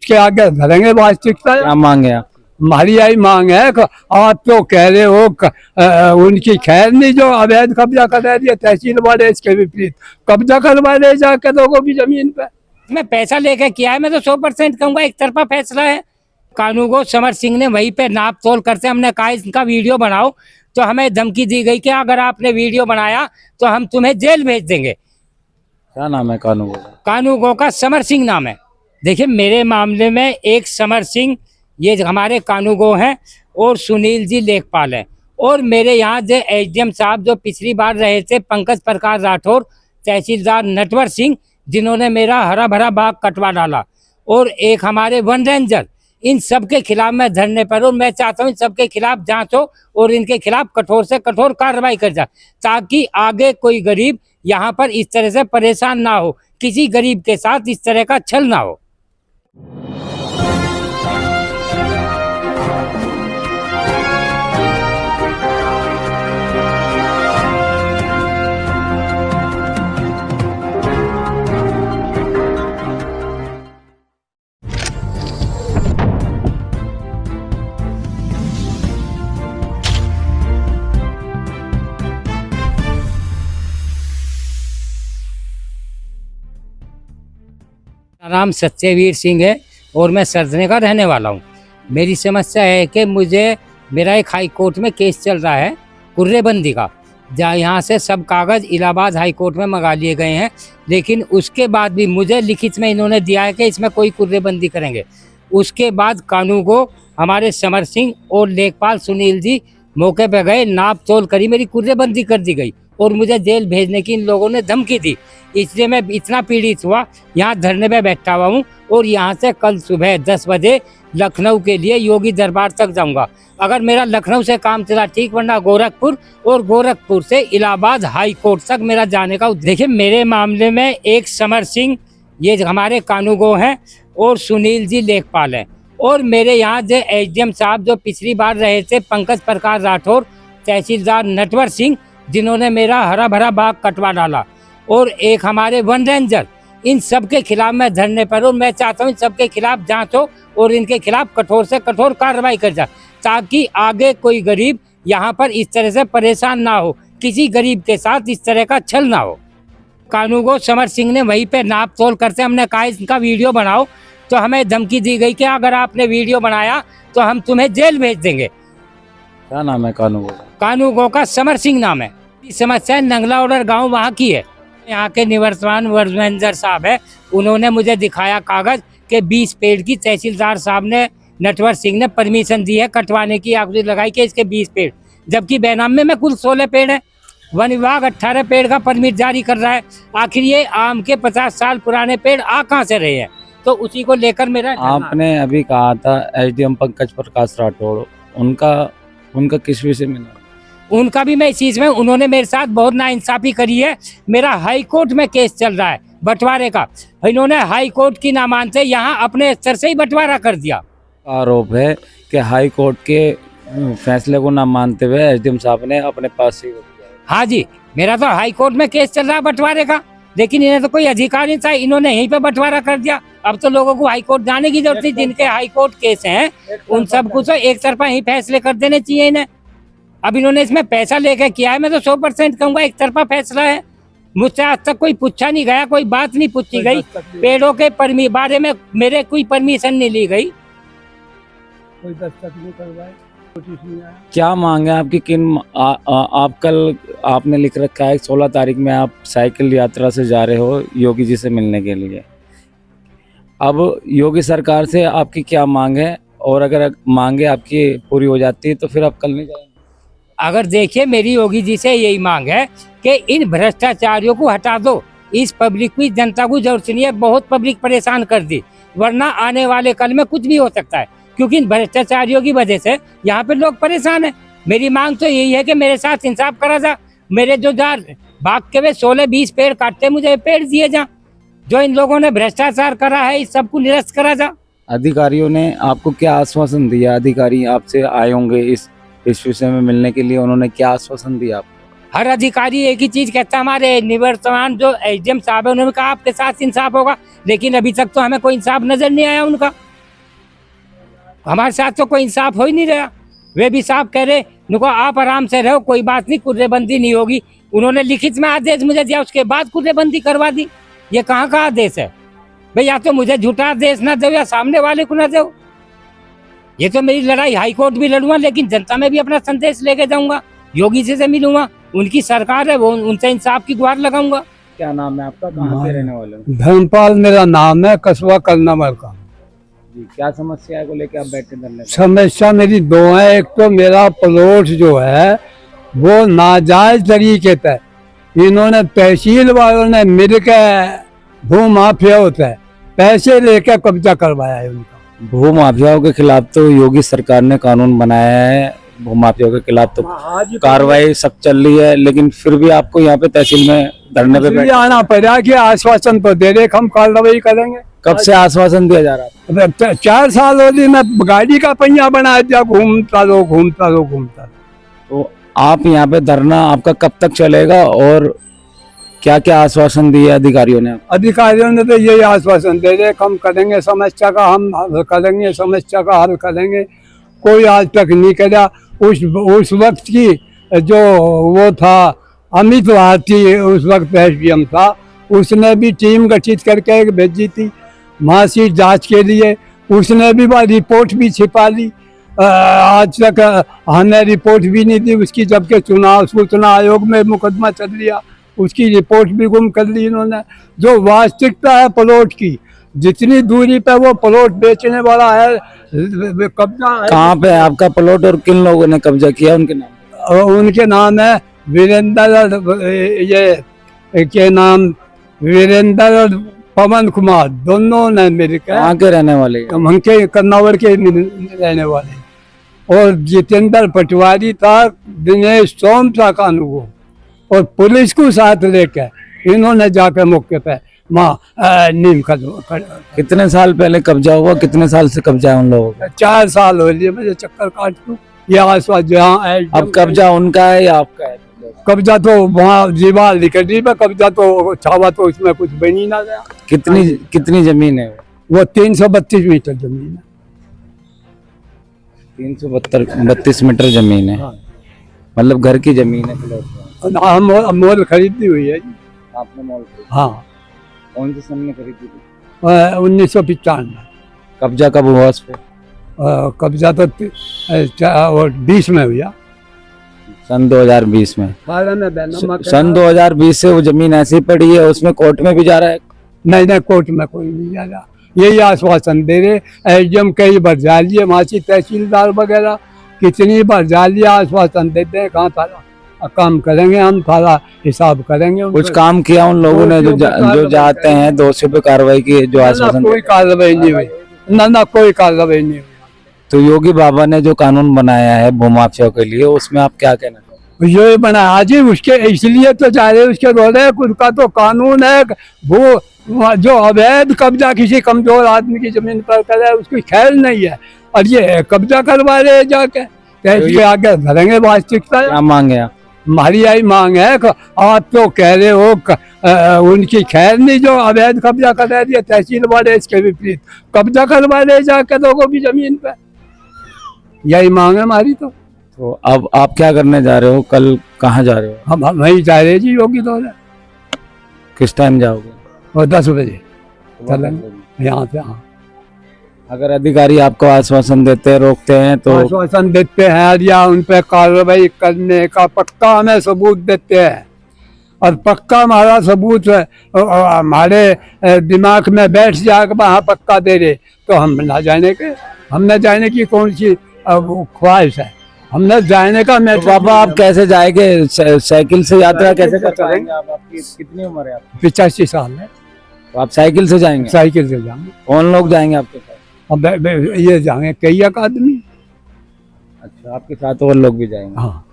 उसके आगे धरेंगे वास्तविकता। क्या मांगे आप? हमारी यही मांग है कि आप तो कह रहे हो उनकी खैर नहीं, जो अवैध कब्जा कर रहे तहसील वाले, इसके विपरीत कब्जा करवा रहे जाकर लोगों की जमीन पे। मैं पैसा लेके किया है, मैं तो 100% कहूंगा एक तरफा फैसला है। कानूगो समर सिंह ने वहीं पे नाप तोल करते, हमने कहा इनका वीडियो बनाओ तो हमें धमकी दी गई कि अगर आपने वीडियो बनाया तो हम तुम्हें जेल भेज देंगे। क्या नाम है कानून का? कानूगो का समर सिंह नाम है। देखिए मेरे मामले में एक समर सिंह, ये हमारे कानूगो हैं, और सुनील जी लेखपाल हैं, और मेरे यहाँ जो एसडीएम साहब जो पिछली बार रहे थे पंकज प्रकाश राठौर, तहसीलदार नटवर सिंह, जिन्होंने मेरा हरा भरा बाग कटवा डाला, और एक हमारे वन रेंजर, इन सब के खिलाफ मैं धरने पर हूँ। मैं चाहता हूँ इन सबके खिलाफ जांच हो और इनके खिलाफ कठोर से कठोर कार्रवाई कर जाए, ताकि आगे कोई गरीब यहाँ पर इस तरह से परेशान ना हो, किसी गरीब के साथ इस तरह का छल ना हो। नाम सत्यवीर सिंह है और मैं सरदने का रहने वाला हूँ। मेरी समस्या है कि मेरा एक हाई कोर्ट में केस चल रहा है कुर्रेबंदी का, जहाँ यहाँ से सब कागज़ इलाहाबाद हाई कोर्ट में मंगा लिए गए हैं, लेकिन उसके बाद भी मुझे लिखित में इन्होंने दिया है कि इसमें कोई कुर्रेबंदी करेंगे। उसके बाद कानूगो हमारे समर सिंह और लेखपाल सुनील जी मौके पर गए, नाप तोल करी, मेरी कुर्रेबंदी कर दी गई और मुझे जेल भेजने की इन लोगों ने धमकी दी। इसलिए मैं इतना पीड़ित हुआ, यहाँ धरने पे बैठा हुआ हूँ, और यहाँ से कल सुबह 10 बजे लखनऊ के लिए योगी दरबार तक जाऊँगा। अगर मेरा लखनऊ से काम चला ठीक, वरना गोरखपुर, और गोरखपुर से इलाहाबाद हाई कोर्ट तक मेरा जाने का। देखिए मेरे मामले में एक समर सिंह, ये हमारे कानूगो हैं, और सुनील जी लेखपाल हैं, और मेरे यहाँ जो एसडीएम साहब जो पिछली बार रहे थे पंकज प्रकाश राठौर, तहसीलदार नटवर सिंह, जिन्होंने मेरा हरा भरा बाग कटवा डाला, और एक हमारे वन रेंजर, इन सब के खिलाफ मैं धरने पर हूँ। मैं चाहता हूँ इन सब के खिलाफ जांच हो और इनके खिलाफ कठोर से कठोर कार्रवाई कर जाए, ताकि आगे कोई गरीब यहाँ पर इस तरह से परेशान ना हो, किसी गरीब के साथ इस तरह का छल ना हो। कानूगो समर सिंह ने वहीं पे नाप तोल करते, हमने कहा इनका वीडियो बनाओ तो हमें धमकी दी गई कि अगर आपने वीडियो बनाया तो हम तुम्हें जेल भेज देंगे। क्या नाम है कानून का? कानूगो का समर सिंह नाम है। समस्या नंगला ऑर्डर गाँव वहाँ की है। यहाँ के निवर्तमान वर्जमेंजर साहब है, उन्होंने मुझे दिखाया कागज के 20 पेड़ की तहसीलदार साहब ने, नटवर सिंह ने परमिशन दी है कटवाने की, आखिरी लगाई कि इसके 20 पेड़, जबकि बैनामे में कुल 16 पेड़ है। वन विभाग 18 पेड़ का परमिट जारी कर रहा है। आखिर ये आम के 50 साल पुराने पेड़ आ कहाँ से रहे हैं? तो उसी को लेकर मेरा। आपने अभी कहा था एसडीएम पंकज प्रकाश राठौड़, उनका किस विषय में? उनका भी मैं इस चीज में, उन्होंने मेरे साथ बहुत नाइंसाफी करी है। मेरा हाई कोर्ट में केस चल रहा है बंटवारे का, इन्होंने हाई कोर्ट की ना मानते यहाँ अपने स्तर से ही बंटवारा कर दिया। आरोप है कि हाई कोर्ट के फैसले को ना मानते हुए एसडीएम साहब ने अपने पास ही। हाँ जी, मेरा तो हाई कोर्ट में केस चल रहा है बंटवारे का, लेकिन इन्हें तो कोई अधिकार नहीं था, इन्होंने यहीं पे बंटवारा कर दिया। अब तो लोगों को हाई कोर्ट जाने की जरूरत नहीं, जिनके हाई कोर्ट केस हैं उन सब कुछ एक तरफा ही फैसले कर देने चाहिए इन्हें। अब इन्होंने इसमें पैसा लेकर किया है, मैं तो 100% कहूंगा एक तरफा फैसला है। मुझसे आज तक कोई पूछा नहीं गया, कोई बात नहीं पूछी गई, पेड़ों के बारे में मेरे कोई परमिशन नहीं ली गई, कोई दस्तखत नहीं करवाए, नोटिस नहीं आया। क्या मांग है आपकी? आप कल आपने लिख रखा है 16 तारीख में आप साइकिल यात्रा से जा रहे हो योगी जी से मिलने के लिए। अब योगी सरकार से आपकी क्या मांग है, और अगर मांगे आपकी पूरी हो जाती है तो फिर आप कल नहीं जाएंगे? अगर देखिए मेरी योगी जी से यही मांग है कि इन भ्रष्टाचारियों को हटा दो। इस पब्लिक की जनता को जरूरत नहीं है, बहुत पब्लिक परेशान कर दी, वरना आने वाले कल में कुछ भी हो सकता है, क्योंकि इन भ्रष्टाचारियों की वजह से यहाँ पे लोग परेशान हैं। मेरी मांग तो यही है कि मेरे साथ इंसाफ करा जा, मेरे जो बाग के वे 16-20 पेड़ काटते, मुझे पेड़ दिए जा, जो इन लोगों ने भ्रष्टाचार करा है इस सबको निरस्त करा जा। अधिकारियों ने आपको क्या आश्वासन दिया? अधिकारी आपसे आए होंगे इस विषय में मिलने के लिए, उन्होंने क्या आश्वासन दिया आपको? हर अधिकारी एक ही चीज कहता है, हमारे निवर्तमान जो एसडीएम साहब है उन्होंने कहा आपके साथ इंसाफ होगा, लेकिन अभी तक तो हमें कोई इंसाफ नजर नहीं आया उनका। हमारे साथ तो कोई इंसाफ हो ही नहीं रहा। वे भी साफ कह रहे नुको आप आराम से रहो, कोई बात नहीं, कुर्रेबंदी नहीं होगी। उन्होंने लिखित में आदेश मुझे दिया, उसके बाद कुर्रेबंदी करवा दी। ये कहाँ का आदेश है भाई? या तो मुझे झूठा आदेश ना दो या सामने वाले को ना दो। ये तो मेरी लड़ाई हाईकोर्ट भी लड़ूंगा, लेकिन जनता में भी अपना संदेश लेके जाऊंगा। योगी जी से मिलूंगा, उनकी सरकार है, वो उनसे इंसाफ की गुहार लगाऊंगा। क्या नाम है आपका, कहाँ के रहने वाले हो? धर्मपाल मेरा नाम है, कस्बा कलनामल का। जी, क्या समस्या को लेकर आप बैठे धरने पर? समस्या मेरी दो है। एक तो मेरा प्लॉट जो है वो नाजायज तरीके से इन्होंने तहसील वालों ने मिलकर, भू माफिया होता है, पैसे लेकर कब्जा करवाया है उनका। भू माफियाओं के खिलाफ तो योगी सरकार ने कानून बनाया है, भू माफियाओं के खिलाफ तो कार्रवाई सख्त चल रही है, लेकिन फिर भी आपको यहाँ पे तहसील में धरने पे इसलिए आना पड़ा कि आश्वासन तो दे रहे, हम कार्रवाई करेंगे। कब से आश्वासन दिया जा रहा है? 4 साल हो गए, मैं गाड़ी का पहिया बना दिया, घूमता रहो। तो आप यहाँ पे धरना आपका कब तक चलेगा और क्या क्या आश्वासन दिए अधिकारियों ने? अधिकारियों ने तो यही आश्वासन दे रहे, हम करेंगे समस्या का, हम हल करेंगे, समस्या का हल करेंगे। कोई आज तक नहीं किया। उस वक्त की जो वो था अमित भारती, उस वक्त एसडीएम था, उसने भी टीम गठित करके भेजी थी मार्कशीट जांच के लिए। उसने भी वह रिपोर्ट भी छिपा ली। आज तक हमने रिपोर्ट भी नहीं दी उसकी, जबकि चुनाव सूचना आयोग में मुकदमा चल रहा, उसकी रिपोर्ट भी गुम कर ली इन्होंने। जो वास्तविकता है प्लॉट की, जितनी दूरी पे वो प्लॉट बेचने वाला है, कब्जा है। कहाँ पे है आपका प्लॉट और किन लोगों ने कब्जा किया, उनके नाम? उनके नाम है वीरेंद्र, ये के नाम वीरेंद्र और पवन कुमार, दोनों ने मिलकर। कहाँ के रहने वाले? हम के कन्नौर के रहने वाले। और जितेंद्र पटवारी था, दिनेश सोम था कानून, और पुलिस को साथ लेकर इन्होंने जाकर मौके पे नीम कर। कितने साल पहले कब्जा हुआ, कितने साल से कब्जा है उन लोगों का? 4 साल हो लिए, मुझे चक्कर काट दूं। ये आसपास जहाँ अब कब्जा उनका है या आपका है? कब्जा तो वहाँ दीवार निकली पे, कब्जा तो छावा तो उसमें कुछ बन ही ना गया। कितनी जमीन है? वो 332 मीटर जमीन है। 332 मीटर जमीन है। हाँ। मतलब घर की जमीन है प्लॉट? हम मोल खरीदी हुई है जी। आपने मॉल हाँ। कौन से सन में खरीदी थी? 1995। कब्जा कब हुआ उस पे? कब्जा तो 20 में हुआ। सन 2020 में? 12 में बैनामा सन 2020 से वो जमीन ऐसी ही पड़ी है, उसमें कोर्ट में भी जा रहा है? नहीं, कोर्ट में कोई नहीं जा रहा। यही आश्वासन दे रहे। एसडीएम कई बार जा लिए, मासी तहसीलदार वगैरह कितनी बार जा लिया, आश्वासन देते हैं कहाँ थारा काम करेंगे, हम थारा हिसाब करेंगे। कुछ काम किया उन लोगों ने जो जाते हैं दोषियों पे कार्रवाई की, जो आश्वासन? कोई कार्रवाई नहीं हुई, ना कोई कार्रवाई नहीं हुई। तो योगी बाबा ने जो कानून बनाया है भूमाफियाओं के लिए, उसमें आप क्या कहना चाहते हैं? ये बना आज ही उसके, इसलिए तो जा रहे उसके रोले, उसका तो कानून है। वो जो अवैध कब्जा किसी कमजोर आदमी की जमीन पर करे, उसकी खैर नहीं है। और ये कब्जा करवा रहे जाके, इसके आगे धरेंगे वास्तविकता। क्या मांगे आप? हमारी यही मांग है कि आप तो कह रहे हो उनकी खैर नहीं, जो अवैध कब्जा करा दिया तहसील वाले, इसके विपरीत कब्जा करवा रहे जाके लोगों की जमीन पे। यही मांग है हमारी। तो अब आप क्या करने जा रहे हो? कल कहाँ जा रहे हो? हम वही जा रहे जी, योगी दौरे। किस टाइम जाओगे? और 10 बजे चलेंगे यहाँ से। हाँ, अगर अधिकारी आपको आश्वासन देते हैं, रोकते हैं तो? आश्वासन देते हैं या उन पर कार्रवाई करने का पक्का हमें सबूत देते हैं, और पक्का हमारा सबूत हमारे दिमाग में बैठ जाएगा, वहाँ पक्का दे रहे तो हम ना जाने के, हम न जाने की कौन सी ख्वाहिश है, हमने जाने का। मैं तो बाबा आप कैसे जाएंगे? साइकिल से यात्रा कैसे कर पाएंगे आप? आपकी कितनी उम्र है आपकी? 85 साल है। तो आप साइकिल से जाएंगे? साइकिल से जाएंगे। कौन लोग जाएंगे आपके साथ? अब ये जाएंगे कई एक आदमी। अच्छा, आपके साथ और लोग भी जाएंगे? हाँ।